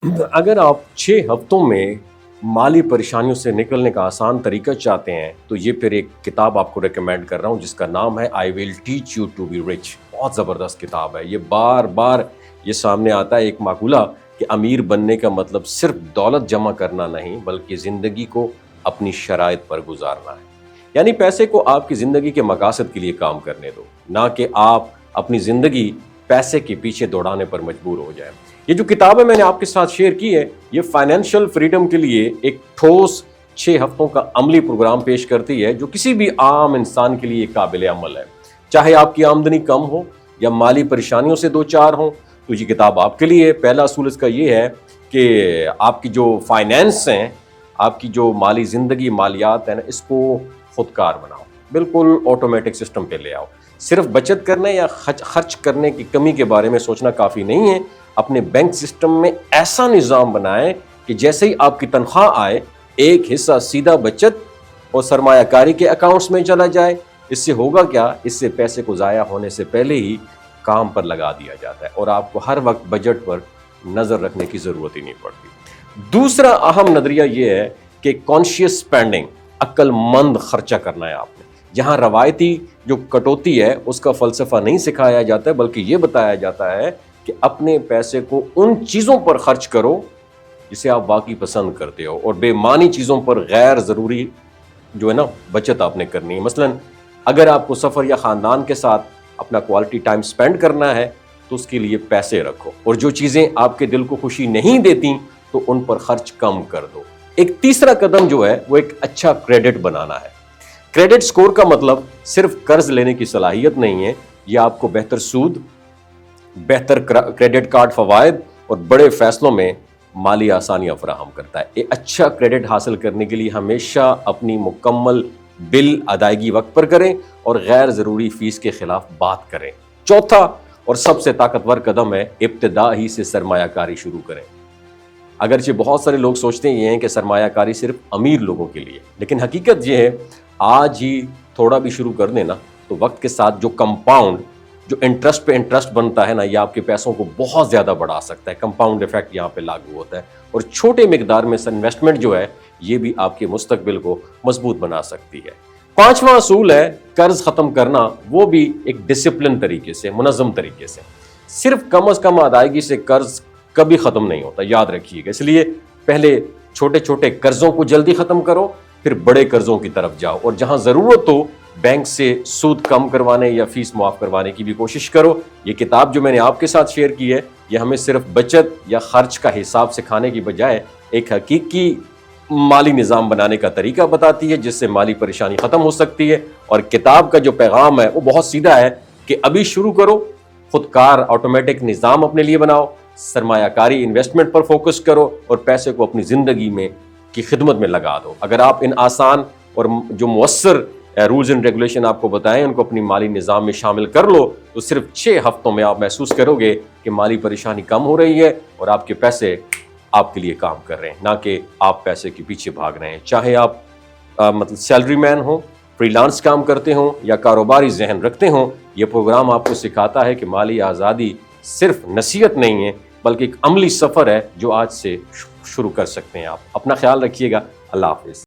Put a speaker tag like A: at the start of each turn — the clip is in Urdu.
A: اگر آپ 6 ہفتوں میں مالی پریشانیوں سے نکلنے کا آسان طریقہ چاہتے ہیں تو یہ پھر ایک کتاب آپ کو ریکمینڈ کر رہا ہوں جس کا نام ہے I will teach you to be rich. بہت زبردست کتاب ہے. یہ بار بار یہ سامنے آتا ہے ایک مقولہ کہ امیر بننے کا مطلب صرف دولت جمع کرنا نہیں بلکہ زندگی کو اپنی شرائط پر گزارنا ہے. یعنی پیسے کو آپ کی زندگی کے مقاصد کے لیے کام کرنے دو، نہ کہ آپ اپنی زندگی پیسے کے پیچھے دوڑانے پر مجبور ہو جائیں. یہ جو کتاب ہے میں نے آپ کے ساتھ شیئر کی ہے، یہ فائنینشیل فریڈم کے لیے ایک ٹھوس 6 ہفتوں کا عملی پروگرام پیش کرتی ہے جو کسی بھی عام انسان کے لیے قابل عمل ہے. چاہے آپ کی آمدنی کم ہو یا مالی پریشانیوں سے دو چار ہوں تو یہ کتاب آپ کے لیے. پہلا اصول اس کا یہ ہے کہ آپ کی جو فائنینس ہیں، آپ کی جو مالی زندگی مالیات ہیں نا، اس کو خودکار بناؤ، بالکل آٹومیٹک سسٹم پہ لے آؤ. صرف بچت کرنے یا خرچ کرنے کی کمی کے بارے میں سوچنا کافی نہیں ہے. اپنے بینک سسٹم میں ایسا نظام بنائیں کہ جیسے ہی آپ کی تنخواہ آئے ایک حصہ سیدھا بچت اور سرمایہ کاری کے اکاؤنٹس میں چلا جائے. اس سے ہوگا کیا؟ اس سے پیسے کو ضائع ہونے سے پہلے ہی کام پر لگا دیا جاتا ہے اور آپ کو ہر وقت بجٹ پر نظر رکھنے کی ضرورت ہی نہیں پڑتی. دوسرا اہم نظریہ یہ ہے کہ کانشیس اسپینڈنگ، عقل مند خرچہ کرنا ہے آپ نے. جہاں روایتی جو کٹوتی ہے اس کا فلسفہ نہیں سکھایا جاتا ہے بلکہ یہ بتایا جاتا ہے کہ اپنے پیسے کو ان چیزوں پر خرچ کرو جسے آپ واقعی پسند کرتے ہو اور بے معنی چیزوں پر غیر ضروری جو ہے نا بچت آپ نے کرنی ہے. مثلا اگر آپ کو سفر یا خاندان کے ساتھ اپنا کوالٹی ٹائم سپینڈ کرنا ہے تو اس کے لیے پیسے رکھو، اور جو چیزیں آپ کے دل کو خوشی نہیں دیتی تو ان پر خرچ کم کر دو. ایک تیسرا قدم جو ہے وہ ایک اچھا کریڈٹ بنانا ہے. کریڈٹ سکور کا مطلب صرف قرض لینے کی صلاحیت نہیں ہے، یہ آپ کو بہتر سود، بہتر کریڈٹ کارڈ فوائد اور بڑے فیصلوں میں مالی آسانیاں فراہم کرتا ہے. ایک اچھا کریڈٹ حاصل کرنے کے لیے ہمیشہ اپنی مکمل بل ادائیگی وقت پر کریں اور غیر ضروری فیس کے خلاف بات کریں. چوتھا اور سب سے طاقتور قدم ہے ابتدا ہی سے سرمایہ کاری شروع کریں. اگرچہ بہت سارے لوگ سوچتے ہیں کہ سرمایہ کاری صرف امیر لوگوں کے لیے، لیکن حقیقت یہ ہے آج ہی تھوڑا بھی شروع کر دینا تو وقت کے ساتھ جو کمپاؤنڈ، جو انٹرسٹ پہ انٹرسٹ بنتا ہے نا، یہ آپ کے پیسوں کو بہت زیادہ بڑھا سکتا ہے. کمپاؤنڈ ایفیکٹ یہاں پہ لاگو ہوتا ہے اور چھوٹے مقدار میں انویسٹمنٹ جو ہے یہ بھی آپ کے مستقبل کو مضبوط بنا سکتی ہے. پانچواں اصول ہے قرض ختم کرنا، وہ بھی ایک ڈسپلن طریقے سے، منظم طریقے سے. صرف کم از کم ادائیگی سے قرض کبھی ختم نہیں ہوتا، یاد رکھیے گا. اس لیے پہلے چھوٹے چھوٹے قرضوں کو جلدی ختم کرو، پھر بڑے قرضوں کی طرف جاؤ، اور جہاں ضرورت ہو بینک سے سود کم کروانے یا فیس معاف کروانے کی بھی کوشش کرو. یہ کتاب جو میں نے آپ کے ساتھ شیئر کی ہے یہ ہمیں صرف بچت یا خرچ کا حساب سکھانے کی بجائے ایک حقیقی مالی نظام بنانے کا طریقہ بتاتی ہے جس سے مالی پریشانی ختم ہو سکتی ہے. اور کتاب کا جو پیغام ہے وہ بہت سیدھا ہے کہ ابھی شروع کرو، خودکار آٹومیٹک نظام اپنے لیے بناؤ، سرمایہ کاری انویسٹمنٹ پر فوکس کرو اور پیسے کو اپنی زندگی میں کی خدمت میں لگا دو. اگر آپ ان آسان اور جو مؤثر رولز اینڈ ریگولیشن آپ کو بتائیں ان کو اپنی مالی نظام میں شامل کر لو تو صرف 6 ہفتوں میں آپ محسوس کرو گے کہ مالی پریشانی کم ہو رہی ہے اور آپ کے پیسے آپ کے لیے کام کر رہے ہیں، نہ کہ آپ پیسے کے پیچھے بھاگ رہے ہیں. چاہے آپ مطلب سیلری مین ہوں، فری لانس کام کرتے ہوں یا کاروباری ذہن رکھتے ہوں، یہ پروگرام آپ کو سکھاتا ہے کہ مالی آزادی صرف نصیحت نہیں ہے بلکہ ایک عملی سفر ہے جو آج سے شروع کر سکتے ہیں آپ. اپنا خیال رکھیے گا. اللہ حافظ.